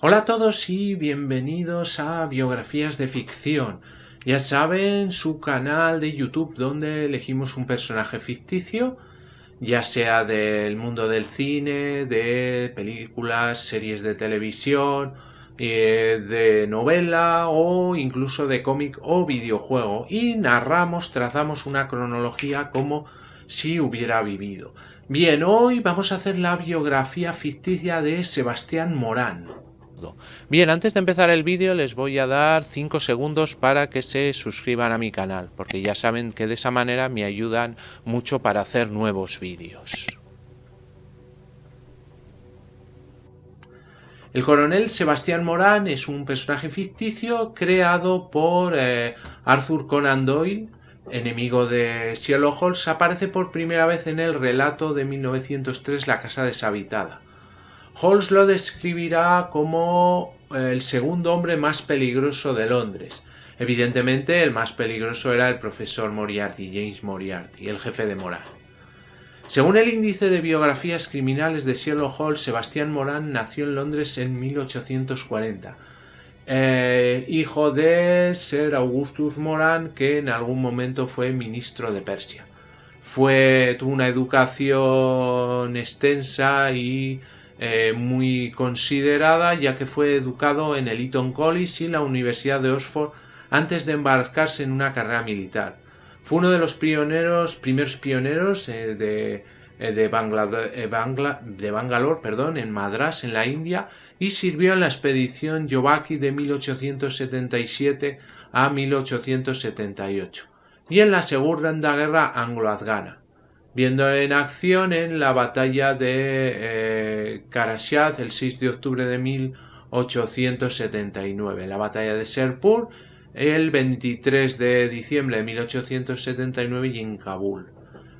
Hola a todos y bienvenidos a Biografías de Ficción. Ya saben, su canal de YouTube donde elegimos un personaje ficticio, ya sea del mundo del cine, de películas, series de televisión, de novela o incluso de cómic o videojuego. Y trazamos una cronología como si hubiera vivido. Bien, hoy vamos a hacer la biografía ficticia de Sebastián Morán. Bien, antes de empezar el vídeo les voy a dar 5 segundos para que se suscriban a mi canal, porque ya saben que de esa manera me ayudan mucho para hacer nuevos vídeos. El coronel Sebastián Morán es un personaje ficticio creado por Arthur Conan Doyle, enemigo de Sherlock Holmes. Aparece por primera vez en el relato de 1903 La casa deshabitada. Holmes lo describirá como el segundo hombre más peligroso de Londres. Evidentemente, el más peligroso era el profesor Moriarty, James Moriarty, el jefe de Morán. Según el índice de biografías criminales de Sherlock Holmes, Sebastián Morán nació en Londres en 1840. Hijo de Sir Augustus Morán, que en algún momento fue ministro de Persia. Tuvo una educación extensa y muy considerada, ya que fue educado en el Eton College y la Universidad de Oxford antes de embarcarse en una carrera militar. Fue uno de los primeros pioneros de Bangalore, en Madrás, en la India, y sirvió en la expedición Youvaki de 1877 a 1878 y en la Segunda Guerra Anglo-Afgana, viendo en acción en la batalla de Karashat el 6 de octubre de 1879, en la batalla de Sherpur el 23 de diciembre de 1879 y en Kabul.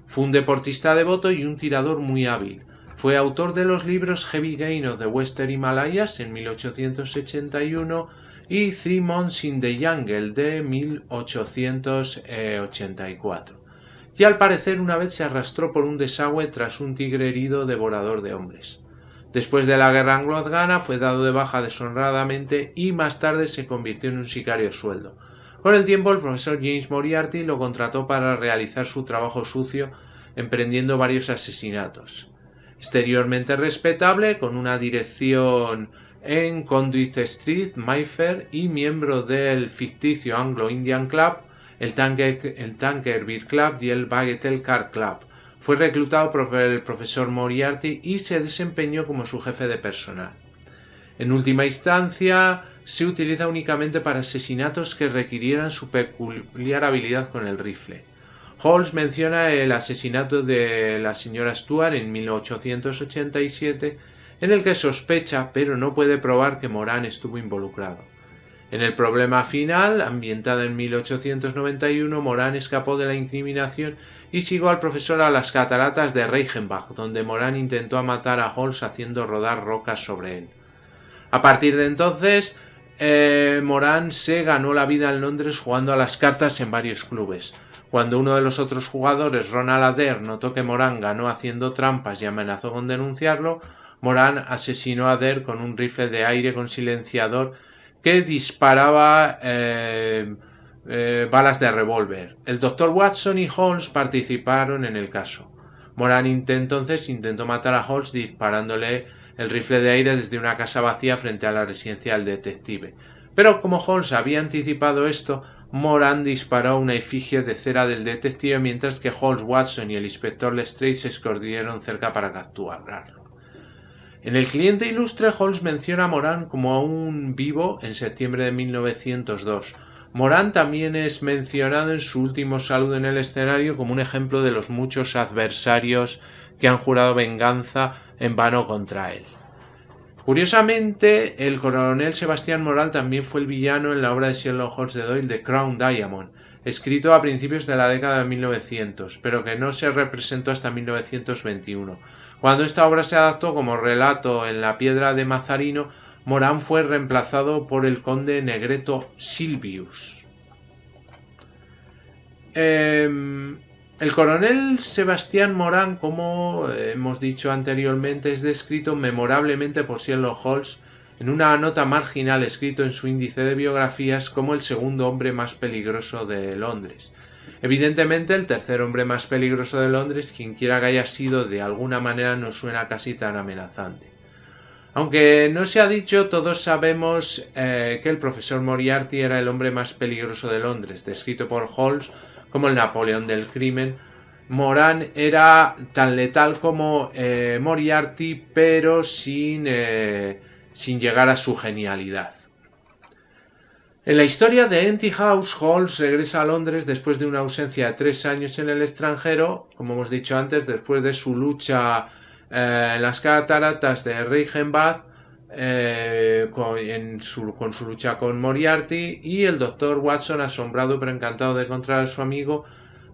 Fue un deportista devoto y un tirador muy hábil. Fue autor de los libros Heavy Game of the Western Himalayas en 1881 y Three Months in the Jungle de 1884. Y al parecer una vez se arrastró por un desagüe tras un tigre herido devorador de hombres. Después de la guerra anglo-afgana fue dado de baja deshonradamente y más tarde se convirtió en un sicario a sueldo. Con el tiempo el profesor James Moriarty lo contrató para realizar su trabajo sucio, emprendiendo varios asesinatos. Exteriormente respetable, con una dirección en Conduit Street, Mayfair, y miembro del ficticio Anglo-Indian Club, el Tankerville Club y el Bagatelle Car Club. Fue reclutado por el profesor Moriarty y se desempeñó como su jefe de personal. En última instancia, se utiliza únicamente para asesinatos que requirieran su peculiar habilidad con el rifle. Holmes menciona el asesinato de la señora Stuart en 1887, en el que sospecha, pero no puede probar que Morán estuvo involucrado. En el problema final, ambientado en 1891, Morán escapó de la incriminación y siguió al profesor a las cataratas de Reichenbach, donde Morán intentó matar a Holmes haciendo rodar rocas sobre él. A partir de entonces, Morán se ganó la vida en Londres jugando a las cartas en varios clubes. Cuando uno de los otros jugadores, Ronald Adair, notó que Morán ganó haciendo trampas y amenazó con denunciarlo, Morán asesinó a Adair con un rifle de aire con silenciador que disparaba balas de revólver. El Dr. Watson y Holmes participaron en el caso. Morán entonces intentó matar a Holmes disparándole el rifle de aire desde una casa vacía frente a la residencia del detective. Pero como Holmes había anticipado esto, Morán disparó una efigie de cera del detective mientras que Holmes, Watson y el inspector Lestrade se escondieron cerca para capturarlo. En El cliente ilustre, Holmes menciona a Morán como aún vivo en septiembre de 1902. Morán también es mencionado en su último saludo en el escenario como un ejemplo de los muchos adversarios que han jurado venganza en vano contra él. Curiosamente, el coronel Sebastián Morán también fue el villano en la obra de Sherlock Holmes de Doyle, The Crown Diamond, escrito a principios de la década de 1900, pero que no se representó hasta 1921. Cuando esta obra se adaptó como relato en La piedra de Mazarino, Morán fue reemplazado por el conde Negreto Silvius. El coronel Sebastián Morán, como hemos dicho anteriormente, es descrito memorablemente por Sherlock Holmes en una nota marginal escrito en su índice de biografías como el segundo hombre más peligroso de Londres. Evidentemente, el tercer hombre más peligroso de Londres, quien quiera que haya sido, de alguna manera no suena casi tan amenazante. Aunque no se ha dicho, todos sabemos que el profesor Moriarty era el hombre más peligroso de Londres, descrito por Holmes como el Napoleón del crimen. Moran era tan letal como Moriarty, pero sin llegar a su genialidad. En la historia de Empty House, Holmes regresa a Londres después de una ausencia de 3 años en el extranjero, como hemos dicho antes, después de su lucha en las cataratas de Reichenbach, con su lucha con Moriarty, y el Dr. Watson, asombrado pero encantado de encontrar a su amigo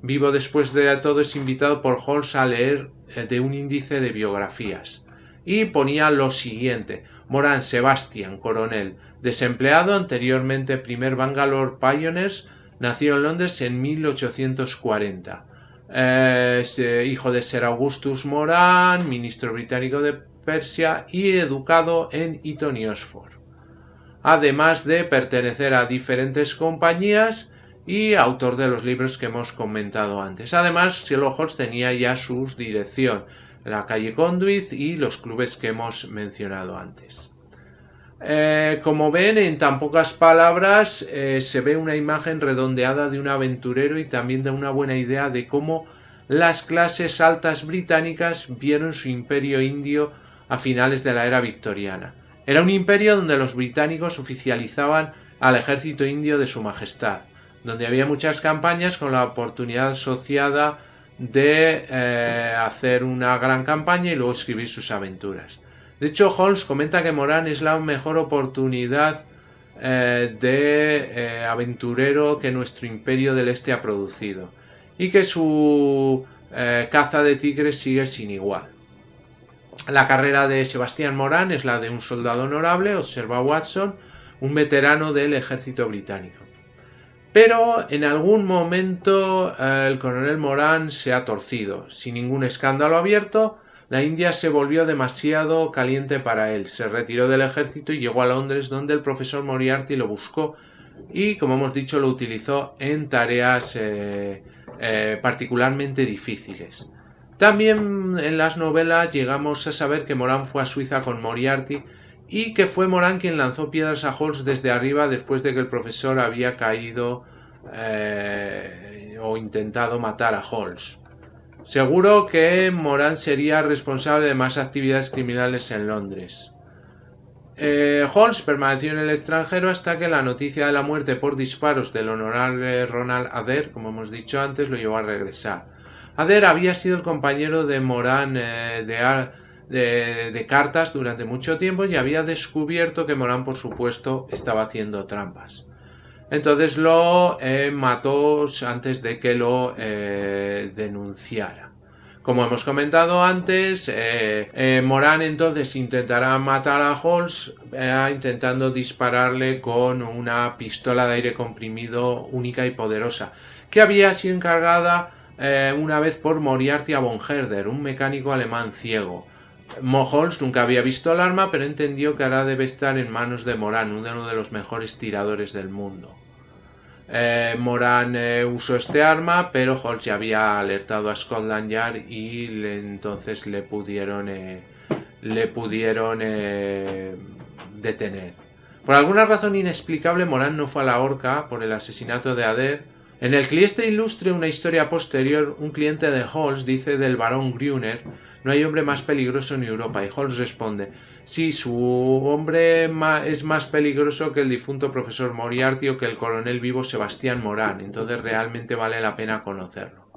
vivo después de todo, es invitado por Holmes a leer de un índice de biografías. Y ponía lo siguiente: Moran Sebastian, coronel, desempleado, anteriormente primer Bangalore Pioneers, nació en Londres en 1840. Hijo de Sir Augustus Moran, ministro británico de Persia, y educado en Eton y Oxford. Además de pertenecer a diferentes compañías y autor de los libros que hemos comentado antes. Además, Sherlock Holmes tenía ya su dirección, la calle Conduit y los clubes que hemos mencionado antes. Como ven, en tan pocas palabras se ve una imagen redondeada de un aventurero y también de una buena idea de cómo las clases altas británicas vieron su imperio indio a finales de la era victoriana. Era un imperio donde los británicos oficializaban al ejército indio de su majestad, donde había muchas campañas con la oportunidad asociada de hacer una gran campaña y luego escribir sus aventuras. De hecho, Holmes comenta que Moran es la mejor oportunidad de aventurero que nuestro imperio del este ha producido, y que su caza de tigres sigue sin igual. La carrera de Sebastián Moran es la de un soldado honorable, observa Watson, un veterano del ejército británico. Pero en algún momento el coronel Moran se ha torcido. Sin ningún escándalo abierto, la India se volvió demasiado caliente para él. Se retiró del ejército y llegó a Londres, donde el profesor Moriarty lo buscó y, como hemos dicho, lo utilizó en tareas particularmente difíciles. También en las novelas llegamos a saber que Moran fue a Suiza con Moriarty y que fue Moran quien lanzó piedras a Holmes desde arriba después de que el profesor había caído o intentado matar a Holmes. Seguro que Moran sería responsable de más actividades criminales en Londres. Holmes permaneció en el extranjero hasta que la noticia de la muerte por disparos del honorable Ronald Adair, como hemos dicho antes, lo llevó a regresar. Adair había sido el compañero de Moran de cartas durante mucho tiempo y había descubierto que Moran, por supuesto, estaba haciendo trampas. Entonces lo mató antes de que lo denunciara. Como hemos comentado antes, Moran entonces intentará matar a Holmes intentando dispararle con una pistola de aire comprimido única y poderosa, que había sido encargada una vez por Moriarty a von Herder, un mecánico alemán ciego. Holmes nunca había visto el arma, pero entendió que ahora debe estar en manos de Moran, uno de los mejores tiradores del mundo. Moran usó este arma, pero Holmes ya había alertado a Scotland Yard y entonces le pudieron detener. Por alguna razón inexplicable, Moran no fue a la horca por el asesinato de Adair. En el Clieste Ilustre, una historia posterior, un cliente de Holmes dice del barón Gruner: no hay hombre más peligroso en Europa. Y Holmes responde: sí, su hombre es más peligroso que el difunto profesor Moriarty o que el coronel vivo Sebastián Moran. Entonces realmente vale la pena conocerlo.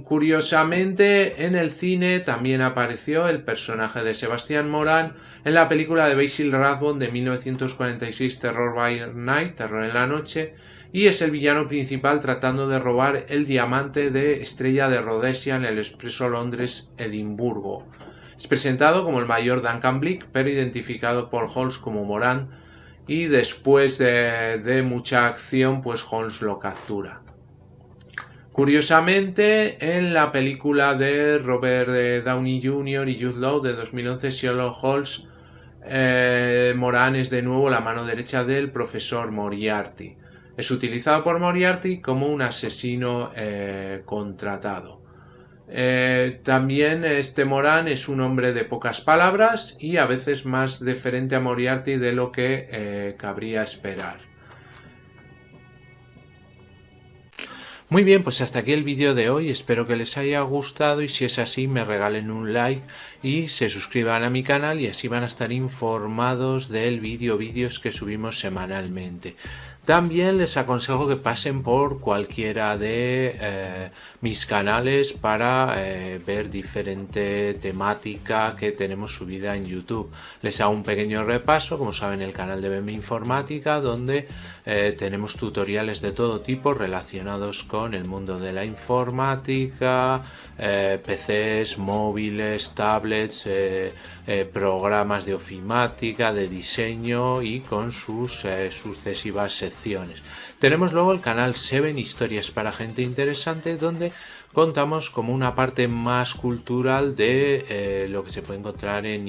Curiosamente, en el cine también apareció el personaje de Sebastián Moran en la película de Basil Rathbone de 1946, Terror by Night, Terror en la noche, y es el villano principal tratando de robar el diamante de Estrella de Rhodesia en el expreso Londres-Edimburgo. Es presentado como el mayor Duncan Blick, pero identificado por Holmes como Moran, y después de mucha acción, pues Holmes lo captura. Curiosamente, en la película de Robert Downey Jr. y Jude Law de 2011, Sherlock Holmes Moran es de nuevo la mano derecha del profesor Moriarty. Es utilizado por Moriarty como un asesino contratado. También este Moran es un hombre de pocas palabras y a veces más deferente a Moriarty de lo que cabría esperar. Muy bien, pues hasta aquí el vídeo de hoy, espero que les haya gustado y si es así me regalen un like y se suscriban a mi canal y así van a estar informados del vídeos que subimos semanalmente. También les aconsejo que pasen por cualquiera de mis canales para ver diferente temática que tenemos subida en YouTube. Les hago un pequeño repaso, como saben, el canal de BM Informática, donde tenemos tutoriales de todo tipo relacionados con el mundo de la informática, PCs, móviles, tablets, programas de ofimática, de diseño y con sus sucesivas secciones. Tenemos luego el canal 7 Historias para Gente Interesante, donde contamos como una parte más cultural de lo que se puede encontrar en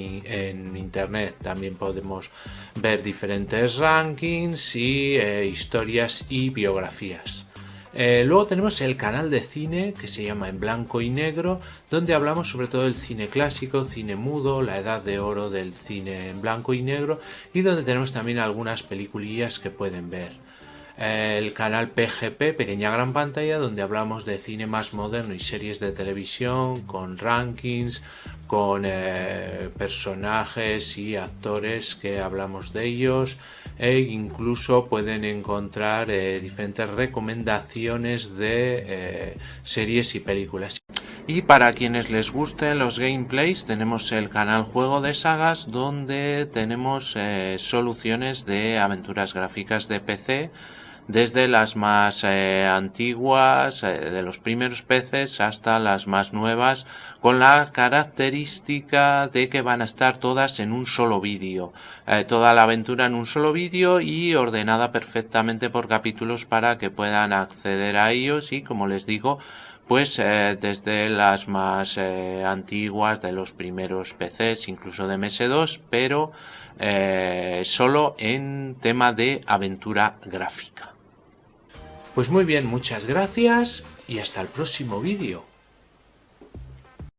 internet. También podemos ver diferentes rankings y historias y biografías. Luego tenemos el canal de cine que se llama En Blanco y Negro, donde hablamos sobre todo del cine clásico, cine mudo, la edad de oro del cine en blanco y negro, y donde tenemos también algunas peliculillas que pueden ver. El canal PGP, Pequeña Gran Pantalla, donde hablamos de cine más moderno y series de televisión con rankings, con personajes y actores que hablamos de ellos, e incluso pueden encontrar diferentes recomendaciones de series y películas. Y para quienes les gusten los gameplays, tenemos el canal Juego de Sagas, donde tenemos soluciones de aventuras gráficas de PC, desde las más antiguas, de los primeros PCs, hasta las más nuevas, con la característica de que van a estar todas en un solo vídeo, toda la aventura en un solo vídeo y ordenada perfectamente por capítulos para que puedan acceder a ellos y, como les digo, pues desde las más antiguas, de los primeros PCs, incluso de MS2, pero solo en tema de aventura gráfica. Pues muy bien, muchas gracias y hasta el próximo vídeo.